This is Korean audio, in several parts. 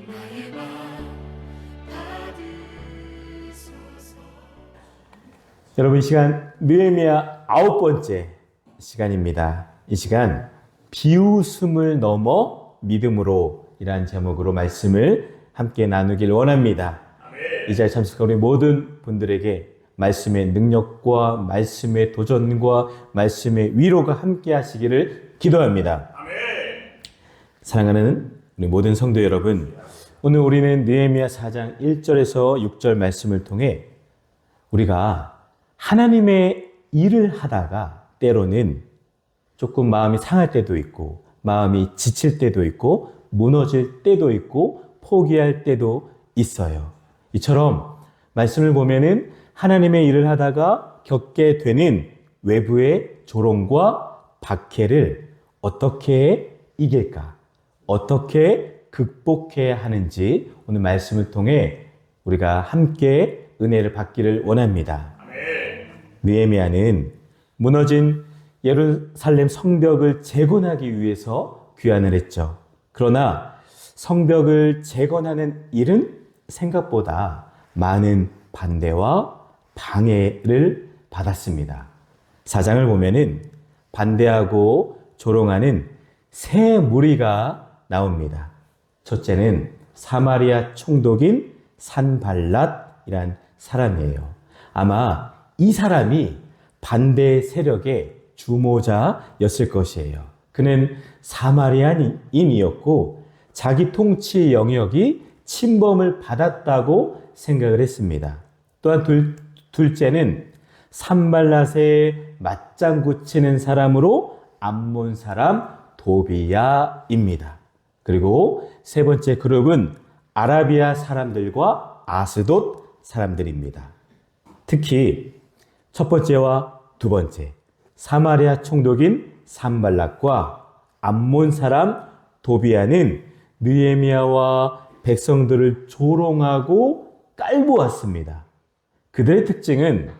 나의 맘 받으소서. 여러분, 이 시간 느헤미야 9번째 시간입니다. 이 시간 비웃음을 넘어 믿음으로 이란 제목으로 말씀을 함께 나누길 원합니다. 이 자리에 참석한 우리 모든 분들에게 말씀의 능력과 말씀의 도전과 말씀의 위로가 함께 하시기를 기도합니다. 사랑하는 우리 모든 성도 여러분, 오늘 우리는 느헤미야 4장 1절에서 6절 말씀을 통해 우리가 하나님의 일을 하다가 때로는 조금 마음이 상할 때도 있고 마음이 지칠 때도 있고 무너질 때도 있고 포기할 때도 있어요. 이처럼 말씀을 보면은 하나님의 일을 하다가 겪게 되는 외부의 조롱과 박해를 어떻게 이길까? 어떻게 극복해야 하는지 오늘 말씀을 통해 우리가 함께 은혜를 받기를 원합니다. 느헤미야는 무너진 예루살렘 성벽을 재건하기 위해서 귀환을 했죠. 그러나 성벽을 재건하는 일은 생각보다 많은 반대와 방해를 받았습니다. 4장을 보면은 반대하고 조롱하는 세 무리가 나옵니다. 첫째는 사마리아 총독인 산발랏이란 사람이에요. 아마 이 사람이 반대 세력의 주모자였을 것이에요. 그는 사마리아인이었고 자기 통치 영역이 침범을 받았다고 생각을 했습니다. 또한 둘째는 산발랏의 맞장구 치는 사람으로 암몬 사람 도비야입니다. 그리고 세 번째 그룹은 아라비아 사람들과 아스돗 사람들입니다. 특히 첫 번째와 두 번째 사마리아 총독인 산발랏과 암몬 사람 도비야는 느헤미야와 백성들을 조롱하고 깔보았습니다. 그들의 특징은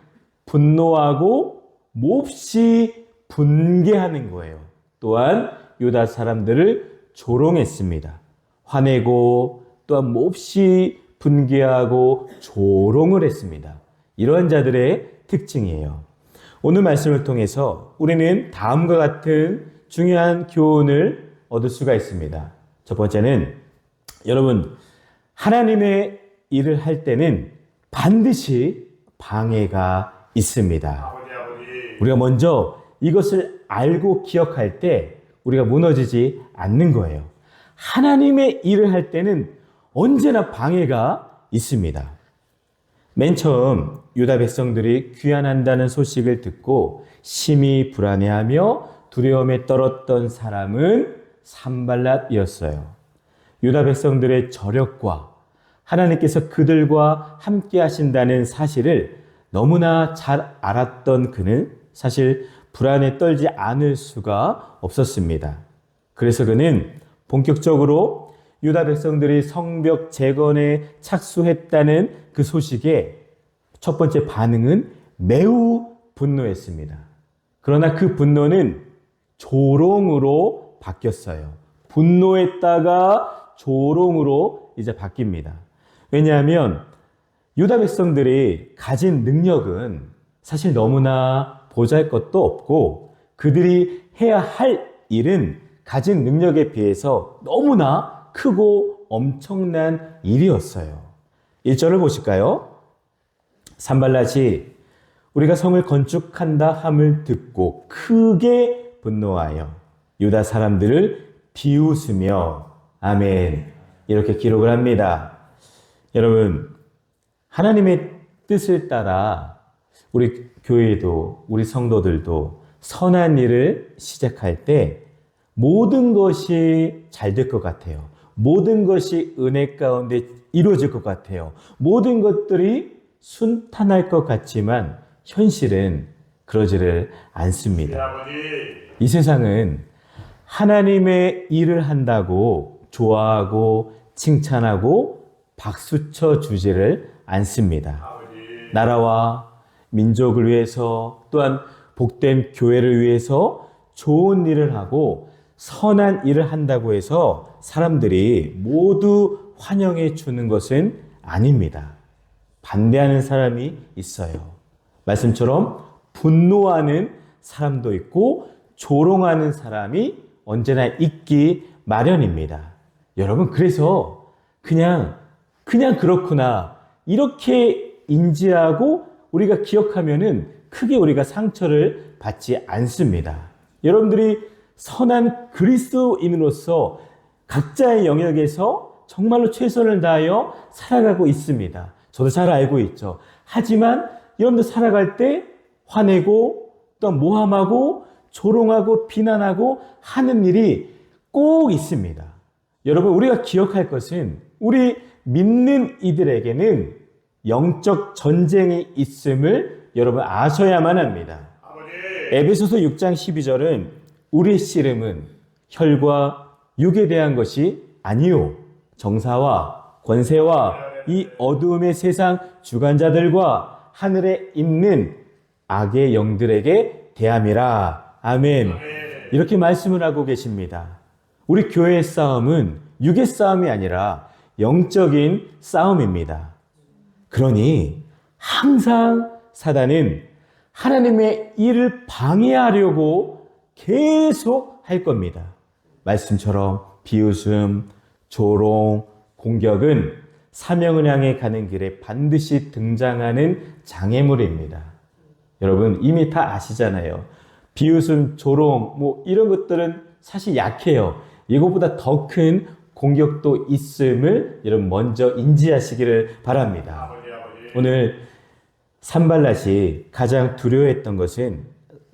분노하고 몹시 분개하는 거예요. 또한 유다 사람들을 조롱했습니다. 화내고 또한 몹시 분개하고 조롱을 했습니다. 이러한 자들의 특징이에요. 오늘 말씀을 통해서 우리는 다음과 같은 중요한 교훈을 얻을 수가 있습니다. 첫 번째는 여러분, 하나님의 일을 할 때는 반드시 방해가 있습니다. 우리가 먼저 이것을 알고 기억할 때 우리가 무너지지 않는 거예요. 하나님의 일을 할 때는 언제나 방해가 있습니다. 맨 처음 유다 백성들이 귀환한다는 소식을 듣고 심히 불안해하며 두려움에 떨었던 사람은 산발랏이었어요. 유다 백성들의 저력과 하나님께서 그들과 함께 하신다는 사실을 너무나 잘 알았던 그는 사실 불안에 떨지 않을 수가 없었습니다. 그래서 그는 본격적으로 유다 백성들이 성벽 재건에 착수했다는 그 소식에 첫 번째 반응은 매우 분노했습니다. 그러나 그 분노는 조롱으로 바뀌었어요. 분노했다가 조롱으로 이제 바뀝니다. 왜냐하면 유다 백성들이 가진 능력은 사실 너무나 보잘것도 없고 그들이 해야 할 일은 가진 능력에 비해서 너무나 크고 엄청난 일이었어요. 1절을 보실까요? 산발랏이 우리가 성을 건축한다 함을 듣고 크게 분노하여 유다 사람들을 비웃으며 아멘 이렇게 기록을 합니다. 여러분, 하나님의 뜻을 따라 우리 교회도 우리 성도들도 선한 일을 시작할 때 모든 것이 잘 될 것 같아요. 모든 것이 은혜 가운데 이루어질 것 같아요. 모든 것들이 순탄할 것 같지만 현실은 그러지를 않습니다. 이 세상은 하나님의 일을 한다고 좋아하고 칭찬하고 박수쳐 주지를 않습니다. 나라와 민족을 위해서 또한 복된 교회를 위해서 좋은 일을 하고 선한 일을 한다고 해서 사람들이 모두 환영해 주는 것은 아닙니다. 반대하는 사람이 있어요. 말씀처럼 분노하는 사람도 있고 조롱하는 사람이 언제나 있기 마련입니다. 여러분, 그래서 그냥 그렇구나 이렇게 인지하고 우리가 기억하면은 크게 우리가 상처를 받지 않습니다. 여러분들이 선한 그리스도인으로서 각자의 영역에서 정말로 최선을 다하여 살아가고 있습니다. 저도 잘 알고 있죠. 하지만 여러분들 살아갈 때 화내고 또 모함하고 조롱하고 비난하고 하는 일이 꼭 있습니다. 여러분, 우리가 기억할 것은 우리 믿는 이들에게는 영적 전쟁이 있음을 여러분 아셔야만 합니다. 에베소서 6장 12절은 우리 씨름은 혈과 육에 대한 것이 아니요 정사와 권세와 이 어두움의 세상 주관자들과 하늘에 있는 악의 영들에게 대함이라. 아멘. 이렇게 말씀을 하고 계십니다. 우리 교회의 싸움은 육의 싸움이 아니라 영적인 싸움입니다. 그러니 항상 사단은 하나님의 일을 방해하려고 계속 할 겁니다. 말씀처럼 비웃음, 조롱, 공격은 사명을 향해 가는 길에 반드시 등장하는 장애물입니다. 여러분 이미 다 아시잖아요. 비웃음, 조롱 이런 것들은 사실 약해요. 이것보다 더 큰 공격도 있음을 여러분 먼저 인지하시기를 바랍니다. 오늘 산발랏이 가장 두려워했던 것은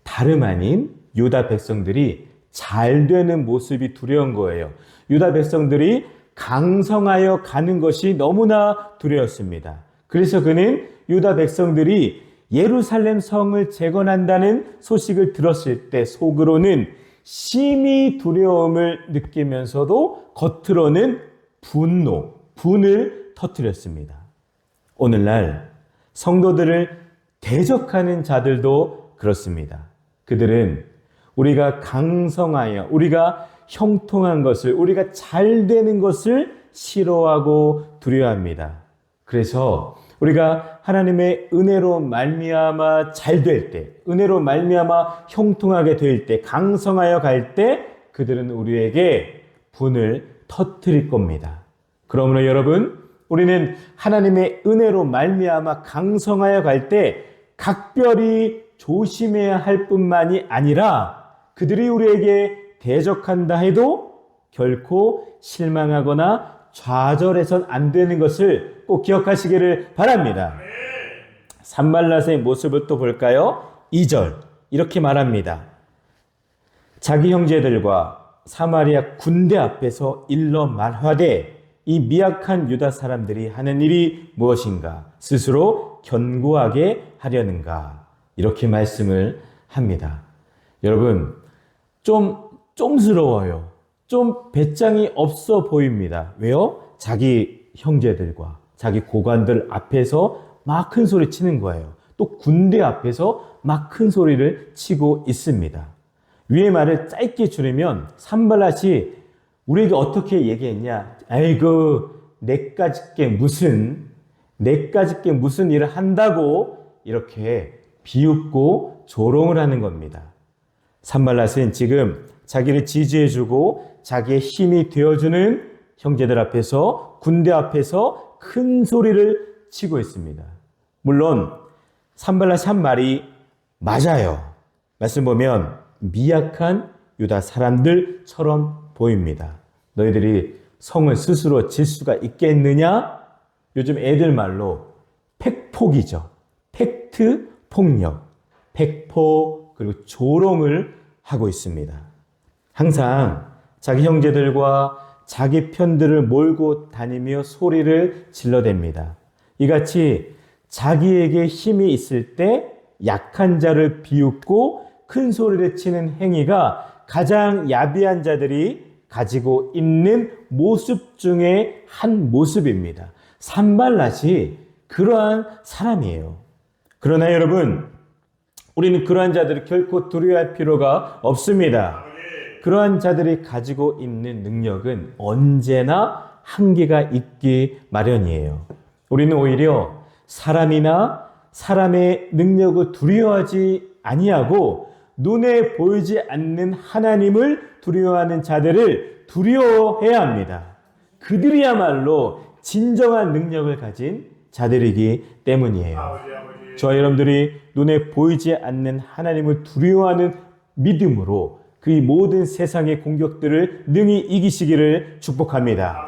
다름 아닌 유다 백성들이 잘 되는 모습이 두려운 거예요. 유다 백성들이 강성하여 가는 것이 너무나 두려웠습니다. 그래서 그는 유다 백성들이 예루살렘 성을 재건한다는 소식을 들었을 때 속으로는 심히 두려움을 느끼면서도 겉으로는 분을 터뜨렸습니다. 오늘날 성도들을 대적하는 자들도 그렇습니다. 그들은 우리가 강성하여 우리가 형통한 것을 우리가 잘 되는 것을 싫어하고 두려워합니다. 그래서 우리가 하나님의 은혜로 말미암아 잘 될 때, 은혜로 말미암아 형통하게 될 때, 강성하여 갈 때 그들은 우리에게 분을 터뜨릴 겁니다. 그러므로 여러분, 우리는 하나님의 은혜로 말미암아 강성하여 갈 때 각별히 조심해야 할 뿐만이 아니라 그들이 우리에게 대적한다 해도 결코 실망하거나 좌절해선 안 되는 것을 꼭 기억하시기를 바랍니다. 산발랏의 모습을 또 볼까요? 2절 이렇게 말합니다. 자기 형제들과 사마리아 군대 앞에서 일러 말하되 이 미약한 유다 사람들이 하는 일이 무엇인가? 스스로 견고하게 하려는가? 이렇게 말씀을 합니다. 여러분, 좀 쫌스러워요. 좀 배짱이 없어 보입니다. 왜요? 자기 형제들과 자기 고관들 앞에서 막 큰 소리 치는 거예요. 또 군대 앞에서 막 큰 소리를 치고 있습니다. 위의 말을 짧게 줄이면 산발랏이 우리에게 어떻게 얘기했냐? 아이고, 내까짓게 무슨 일을 한다고 이렇게 비웃고 조롱을 하는 겁니다. 산발랏은 지금 자기를 지지해주고 자기의 힘이 되어주는 형제들 앞에서 군대 앞에서 큰 소리를 치고 있습니다. 물론 산발랏이 한 말이 맞아요. 말씀 보면 미약한 유다 사람들처럼 보입니다. 너희들이 성을 스스로 질 수가 있겠느냐? 요즘 애들 말로 팩폭이죠. 팩트 폭력, 팩폭 그리고 조롱을 하고 있습니다. 항상 자기 형제들과 자기 편들을 몰고 다니며 소리를 질러댑니다. 이같이 자기에게 힘이 있을 때 약한 자를 비웃고 큰 소리를 치는 행위가 가장 야비한 자들이 가지고 있는 모습 중에 한 모습입니다. 산발랏이 그러한 사람이에요. 그러나 여러분, 우리는 그러한 자들을 결코 두려워할 필요가 없습니다. 그러한 자들이 가지고 있는 능력은 언제나 한계가 있기 마련이에요. 우리는 오히려 사람이나 사람의 능력을 두려워하지 아니하고 눈에 보이지 않는 하나님을 두려워하는 자들을 두려워해야 합니다. 그들이야말로 진정한 능력을 가진 자들이기 때문이에요. 저와 여러분들이 눈에 보이지 않는 하나님을 두려워하는 믿음으로 그 모든 세상의 공격들을 능히 이기시기를 축복합니다.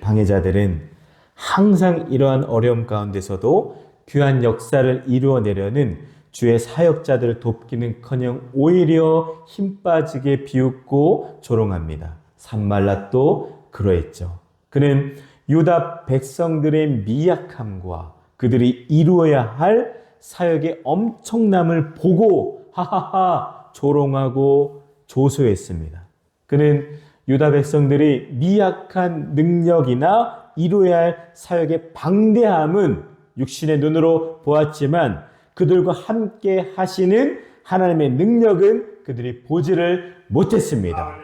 방해자들은 항상 이러한 어려움 가운데서도 귀한 역사를 이루어내려는 주의 사역자들을 돕기는커녕 오히려 힘 빠지게 비웃고 조롱합니다. 산발랏도 그러했죠. 그는 유다 백성들의 미약함과 그들이 이루어야 할 사역의 엄청남을 보고 하하하 조롱하고 조소했습니다. 그는 유다 백성들이 미약한 능력이나 이루어야 할 사역의 방대함은 육신의 눈으로 보았지만 그들과 함께 하시는 하나님의 능력은 그들이 보지를 못했습니다.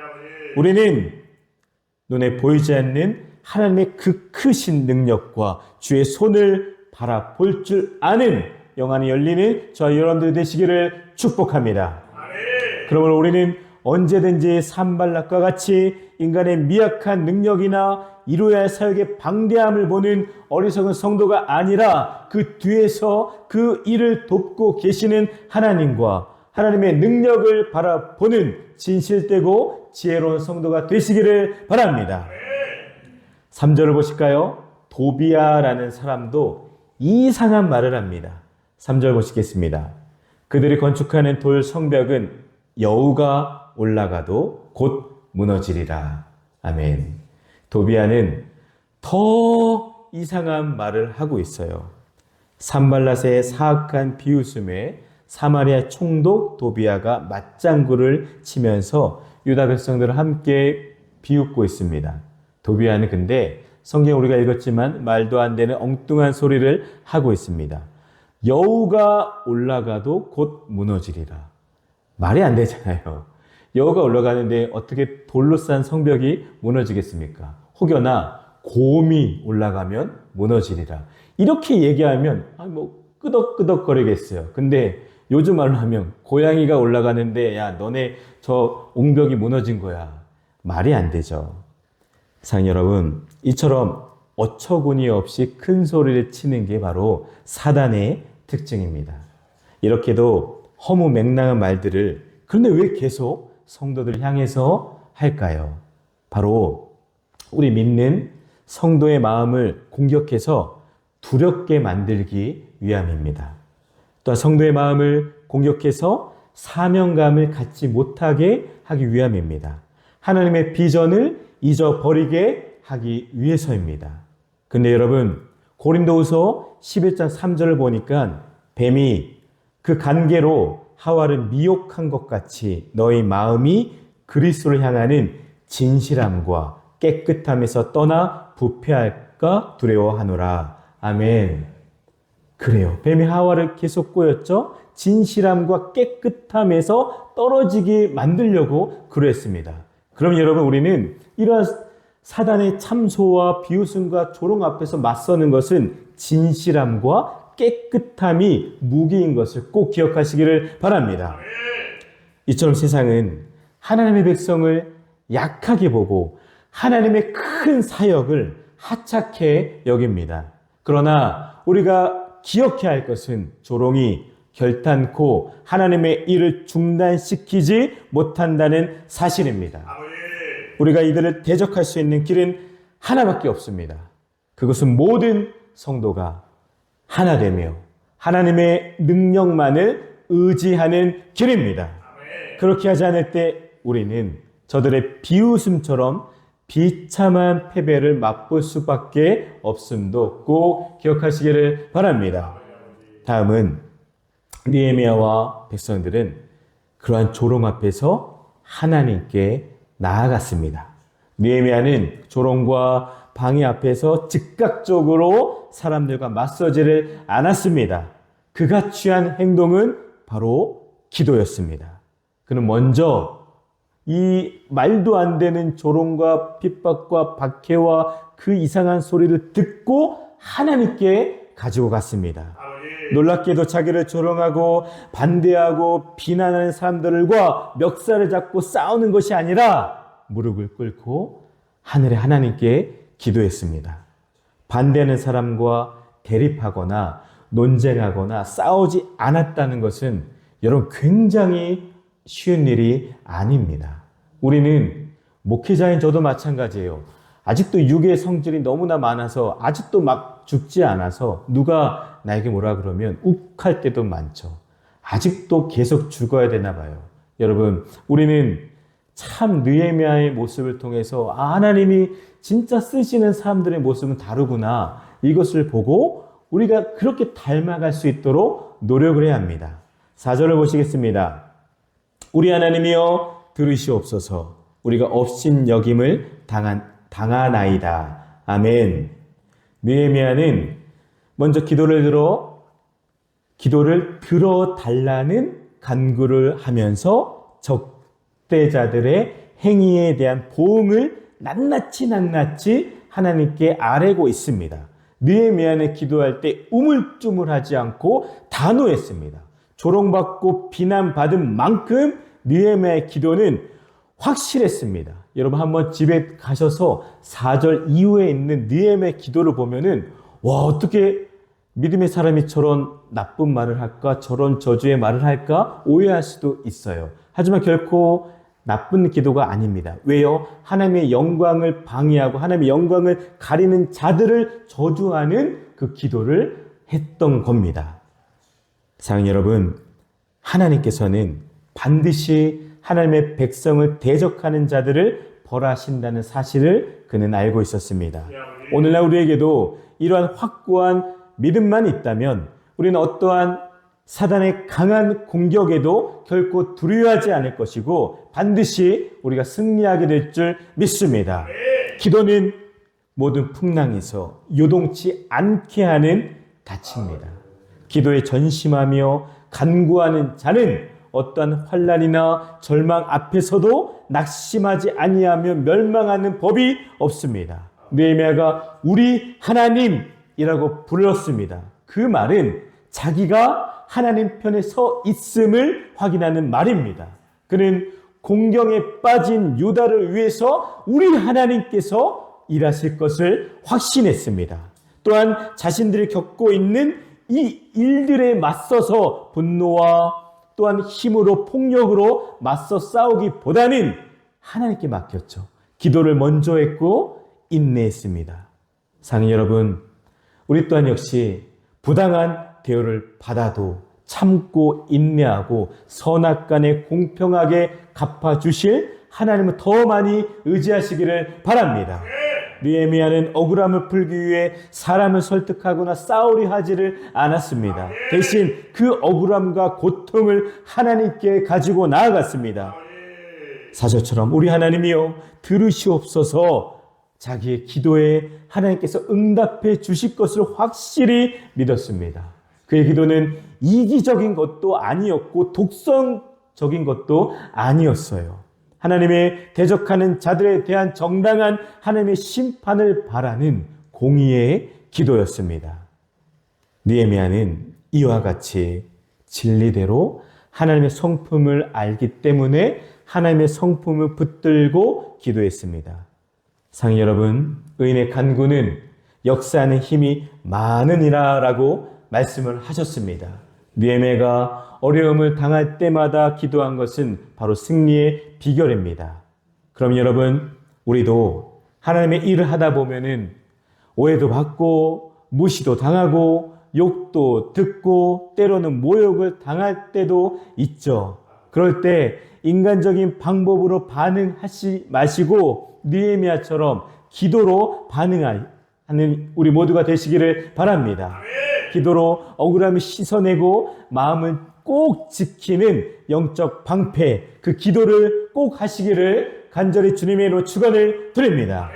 우리는 눈에 보이지 않는 하나님의 그 크신 능력과 주의 손을 바라볼 줄 아는 영안이 열리는 저와 여러분들 되시기를 축복합니다. 그러므로 우리는 언제든지 산발락과 같이 인간의 미약한 능력이나 이루어야 할 사역의 방대함을 보는 어리석은 성도가 아니라 그 뒤에서 그 일을 돕고 계시는 하나님과 하나님의 능력을 바라보는 진실되고 지혜로운 성도가 되시기를 바랍니다. 3절을 보실까요? 도비아라는 사람도 이상한 말을 합니다. 3절 보시겠습니다. 그들이 건축하는 돌 성벽은 여우가 올라가도 곧 무너지리라. 아멘. 도비아는 더 이상한 말을 하고 있어요. 산발랏의 사악한 비웃음에 사마리아 총독 도비아가 맞장구를 치면서 유다 백성들을 함께 비웃고 있습니다. 도비아는 근데 성경 우리가 읽었지만 말도 안 되는 엉뚱한 소리를 하고 있습니다. 여우가 올라가도 곧 무너지리라. 말이 안 되잖아요. 여우가 올라가는데 어떻게 돌로 싼 성벽이 무너지겠습니까? 혹여나 곰이 올라가면 무너지리라. 이렇게 얘기하면 끄덕끄덕거리겠어요. 근데 요즘 말로 하면 고양이가 올라가는데 야 너네 저 옹벽이 무너진 거야. 말이 안 되죠. 상 여러분, 이처럼 어처구니 없이 큰 소리를 치는 게 바로 사단의 특징입니다. 이렇게도 허무맹랑한 말들을 그런데 왜 계속 성도들을 향해서 할까요? 바로 우리 믿는 성도의 마음을 공격해서 두렵게 만들기 위함입니다. 또 성도의 마음을 공격해서 사명감을 갖지 못하게 하기 위함입니다. 하나님의 비전을 잊어버리게 하기 위해서입니다. 근데 여러분, 고린도후서 11장 3절을 보니까 뱀이 그 간계로 하와를 미혹한 것 같이 너희 마음이 그리스도를 향하는 진실함과 깨끗함에서 떠나 부패할까 두려워하노라. 아멘. 그래요. 뱀이 하와를 계속 꼬였죠. 진실함과 깨끗함에서 떨어지게 만들려고 그랬습니다. 그럼 여러분, 우리는 이러한 사단의 참소와 비웃음과 조롱 앞에서 맞서는 것은 진실함과 깨끗함이 무기인 것을 꼭 기억하시기를 바랍니다. 이처럼 세상은 하나님의 백성을 약하게 보고 하나님의 큰 사역을 하찮게 여깁니다. 그러나 우리가 기억해야 할 것은 조롱이 결탄코 하나님의 일을 중단시키지 못한다는 사실입니다. 우리가 이들을 대적할 수 있는 길은 하나밖에 없습니다. 그것은 모든 성도가 하나 되며 하나님의 능력만을 의지하는 길입니다. 그렇게 하지 않을 때 우리는 저들의 비웃음처럼 비참한 패배를 맛볼 수밖에 없음도 꼭 기억하시기를 바랍니다. 다음은 느헤미야와 백성들은 그러한 조롱 앞에서 하나님께 나아갔습니다. 느헤미야는 조롱과 방해 앞에서 즉각적으로 사람들과 맞서지를 않았습니다. 그가 취한 행동은 바로 기도였습니다. 그는 먼저 이 말도 안 되는 조롱과 핍박과 박해와 그 이상한 소리를 듣고 하나님께 가지고 갔습니다. 놀랍게도 자기를 조롱하고 반대하고 비난하는 사람들과 멱살을 잡고 싸우는 것이 아니라 무릎을 꿇고 하늘의 하나님께 기도했습니다. 반대하는 사람과 대립하거나 논쟁하거나 싸우지 않았다는 것은 여러분 굉장히 쉬운 일이 아닙니다. 우리는 목회자인 저도 마찬가지예요. 아직도 육의 성질이 너무나 많아서 아직도 막 죽지 않아서 누가 나에게 뭐라 그러면 욱할 때도 많죠. 아직도 계속 죽어야 되나 봐요. 여러분, 우리는 참 느헤미야의 모습을 통해서 하나님이 진짜 쓰시는 사람들의 모습은 다르구나. 이것을 보고 우리가 그렇게 닮아갈 수 있도록 노력을 해야 합니다. 4절을 보시겠습니다. 우리 하나님이여 들으시옵소서. 우리가 업신여김을 당하나이다. 아멘. 느헤미야는 먼저 기도를 들어달라는 간구를 하면서 적대자들의 행위에 대한 보응을 낱낱이 하나님께 아뢰고 있습니다. 느헤미야는 기도할 때 우물쭈물하지 않고 단호했습니다. 조롱받고 비난받은 만큼 느헤미야의 기도는 확실했습니다. 여러분 한번 집에 가셔서 4절 이후에 있는 느헤미야의 기도를 보면은 와, 어떻게 믿음의 사람이 저런 나쁜 말을 할까? 저런 저주의 말을 할까? 오해할 수도 있어요. 하지만 결코 나쁜 기도가 아닙니다. 왜요? 하나님의 영광을 방해하고 하나님의 영광을 가리는 자들을 저주하는 그 기도를 했던 겁니다. 사랑하는 여러분, 하나님께서는 반드시 하나님의 백성을 대적하는 자들을 벌하신다는 사실을 그는 알고 있었습니다. 오늘날 우리에게도 이러한 확고한 믿음만 있다면 우리는 어떠한 사단의 강한 공격에도 결코 두려워하지 않을 것이고 반드시 우리가 승리하게 될 줄 믿습니다. 기도는 모든 풍랑에서 요동치 않게 하는 닻입니다. 기도에 전심하며 간구하는 자는 어떠한 환난이나 절망 앞에서도 낙심하지 아니하며 멸망하는 법이 없습니다. 느헤미야가 우리 하나님이라고 불렀습니다. 그 말은 자기가 하나님 편에 서 있음을 확인하는 말입니다. 그는 공경에 빠진 유다를 위해서 우리 하나님께서 일하실 것을 확신했습니다. 또한 자신들이 겪고 있는 이 일들에 맞서서 분노와 또한 힘으로 폭력으로 맞서 싸우기보다는 하나님께 맡겼죠. 기도를 먼저 했고 인내했습니다. 사랑하는 여러분, 우리 또한 역시 부당한 대우를 받아도 참고 인내하고 선악간에 공평하게 갚아주실 하나님을 더 많이 의지하시기를 바랍니다. 느헤미야는 억울함을 풀기 위해 사람을 설득하거나 싸우려 하지를 않았습니다. 대신 그 억울함과 고통을 하나님께 가지고 나아갔습니다. 사절처럼 우리 하나님이여 들으시옵소서. 자기의 기도에 하나님께서 응답해 주실 것을 확실히 믿었습니다. 그의 기도는 이기적인 것도 아니었고 독선적인 것도 아니었어요. 하나님의 대적하는 자들에 대한 정당한 하나님의 심판을 바라는 공의의 기도였습니다. 느헤미야는 이와 같이 진리대로 하나님의 성품을 알기 때문에 하나님의 성품을 붙들고 기도했습니다. 사랑하는 여러분, 의인의 간구는 역사하는 힘이 많으니라 라고 말씀을 하셨습니다. 느헤미야가 어려움을 당할 때마다 기도한 것은 바로 승리의 비결입니다. 그럼 여러분, 우리도 하나님의 일을 하다 보면은 오해도 받고 무시도 당하고 욕도 듣고 때로는 모욕을 당할 때도 있죠. 그럴 때 인간적인 방법으로 반응하지 마시고 느헤미야처럼 기도로 반응하는 우리 모두가 되시기를 바랍니다. 기도로 억울함을 씻어내고 마음을 꼭 지키는 영적 방패, 그 기도를 꼭 하시기를 간절히 주님의 이름으로 축원을 드립니다.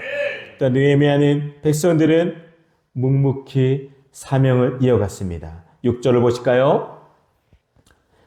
일단 느헤미야는 백성들은 묵묵히 사명을 이어갔습니다. 6절을 보실까요?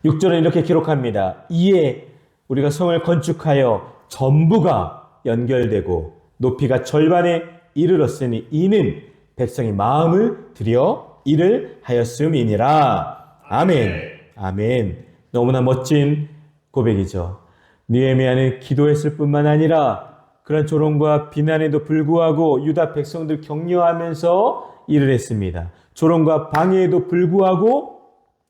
6절은 이렇게 기록합니다. 이에 우리가 성을 건축하여 전부가 연결되고 높이가 절반에 이르렀으니 이는 백성이 마음을 들여 일을 하였음이니라. 아멘. 아멘. 너무나 멋진 고백이죠. 느헤미야는 기도했을 뿐만 아니라 그런 조롱과 비난에도 불구하고 유다 백성들 격려하면서 일을 했습니다. 조롱과 방해에도 불구하고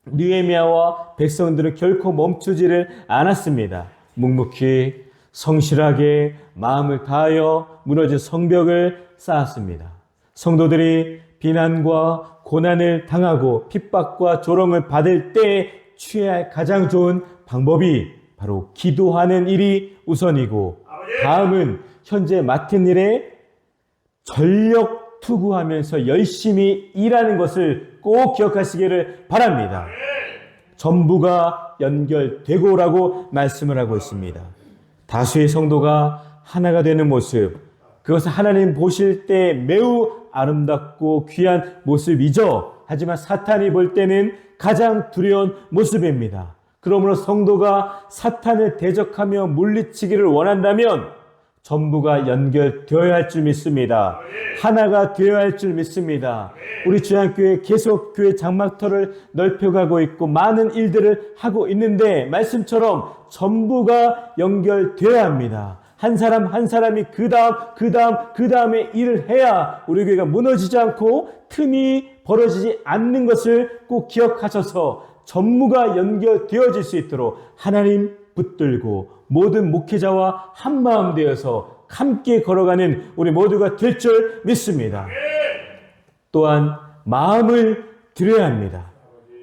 느헤미야와 백성들은 결코 멈추지를 않았습니다. 묵묵히 성실하게 마음을 다하여 무너진 성벽을 쌓았습니다. 성도들이 비난과 고난을 당하고 핍박과 조롱을 받을 때 취해야 할 가장 좋은 방법이 바로 기도하는 일이 우선이고 다음은 현재 맡은 일에 전력 투구하면서 열심히 일하는 것을 꼭 기억하시기를 바랍니다. 전부가 연결되고라고 말씀을 하고 있습니다. 다수의 성도가 하나가 되는 모습, 그것은 하나님 보실 때 매우 아름답고 귀한 모습이죠. 하지만 사탄이 볼 때는 가장 두려운 모습입니다. 그러므로 성도가 사탄을 대적하며 물리치기를 원한다면 전부가 연결되어야 할 줄 믿습니다. 하나가 되어야 할 줄 믿습니다. 우리 주양교회 계속 교회 장막터를 넓혀가고 있고 많은 일들을 하고 있는데 말씀처럼 전부가 연결되어야 합니다. 한 사람 한 사람이 그 다음에 일을 해야 우리 교회가 무너지지 않고 틈이 벌어지지 않는 것을 꼭 기억하셔서 전무가 연결되어질 수 있도록 하나님 붙들고 모든 목회자와 한마음 되어서 함께 걸어가는 우리 모두가 될 줄 믿습니다. 또한 마음을 들여야 합니다.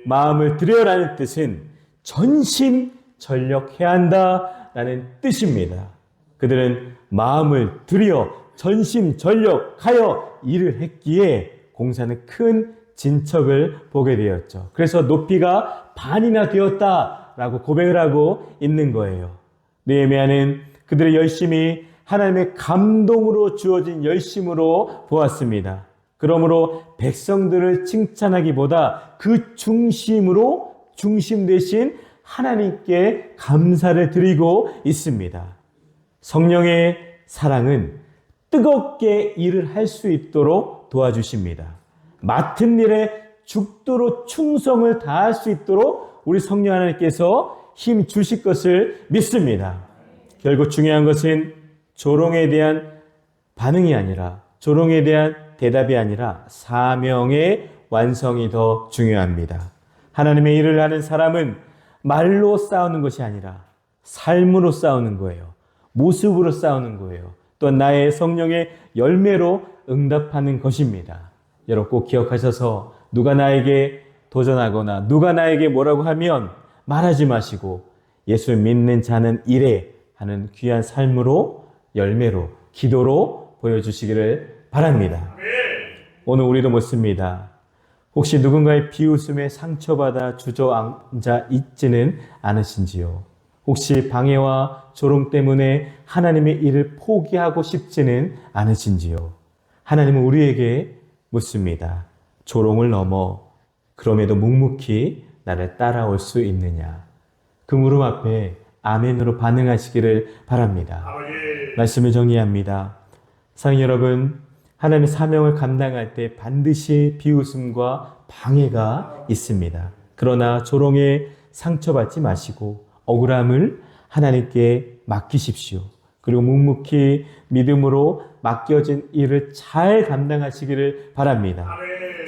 마음을 들여라는 뜻은 전심전력해야 한다라는 뜻입니다. 그들은 마음을 들여 전심전력하여 일을 했기에 공사는 큰 진척을 보게 되었죠. 그래서 높이가 반이나 되었다라고 고백을 하고 있는 거예요. 느헤미야는 그들의 열심이 하나님의 감동으로 주어진 열심으로 보았습니다. 그러므로 백성들을 칭찬하기보다 그 중심 대신 하나님께 감사를 드리고 있습니다. 성령의 사랑은 뜨겁게 일을 할 수 있도록 도와주십니다. 맡은 일에 죽도록 충성을 다할 수 있도록 우리 성령 하나님께서 힘 주실 것을 믿습니다. 결국 중요한 것은 조롱에 대한 반응이 아니라 조롱에 대한 대답이 아니라 사명의 완성이 더 중요합니다. 하나님의 일을 하는 사람은 말로 싸우는 것이 아니라 삶으로 싸우는 거예요. 모습으로 싸우는 거예요. 또 나의 성령의 열매로 응답하는 것입니다. 여러분 꼭 기억하셔서 누가 나에게 도전하거나 누가 나에게 뭐라고 하면 말하지 마시고 예수 믿는 자는 이래 하는 귀한 삶으로 열매로 기도로 보여주시기를 바랍니다. 오늘 우리도 묻습니다. 혹시 누군가의 비웃음에 상처받아 주저앉아 있지는 않으신지요? 혹시 방해와 조롱 때문에 하나님의 일을 포기하고 싶지는 않으신지요? 하나님은 우리에게 묻습니다. 조롱을 넘어 그럼에도 묵묵히 나를 따라올 수 있느냐? 그 물음 앞에 아멘으로 반응하시기를 바랍니다. 말씀을 정리합니다. 사랑하는 여러분, 하나님의 사명을 감당할 때 반드시 비웃음과 방해가 있습니다. 그러나 조롱에 상처받지 마시고 억울함을 하나님께 맡기십시오. 그리고 묵묵히 믿음으로 맡겨진 일을 잘 감당하시기를 바랍니다.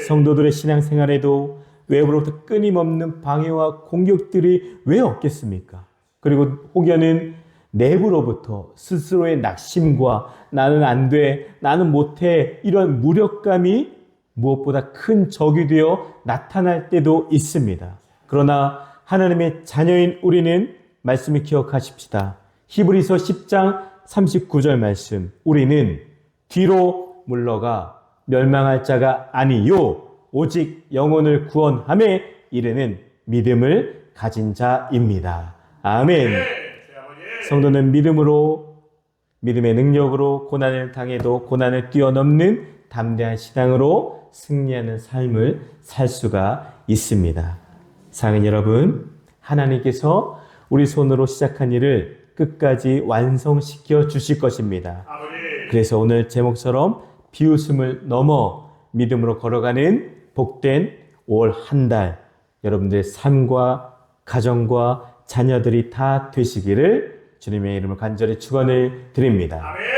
성도들의 신앙생활에도 외부로부터 끊임없는 방해와 공격들이 왜 없겠습니까? 그리고 혹여는 내부로부터 스스로의 낙심과 나는 안 돼, 나는 못해 이런 무력감이 무엇보다 큰 적이 되어 나타날 때도 있습니다. 그러나 하나님의 자녀인 우리는 말씀을 기억하십시다. 히브리서 10장 39절 말씀. 우리는 뒤로 물러가 멸망할 자가 아니요 오직 영혼을 구원함에 이르는 믿음을 가진 자입니다. 아멘. 성도는 믿음으로 믿음의 능력으로 고난을 당해도 고난을 뛰어넘는 담대한 신앙으로 승리하는 삶을 살 수가 있습니다. 사랑하는 여러분, 하나님께서 우리 손으로 시작한 일을 끝까지 완성시켜 주실 것입니다. 아버지. 그래서 오늘 제목처럼 비웃음을 넘어 믿음으로 걸어가는 복된 5월 한 달 여러분들의 삶과 가정과 자녀들이 다 되시기를 주님의 이름으로 간절히 축원을 드립니다. 아멘.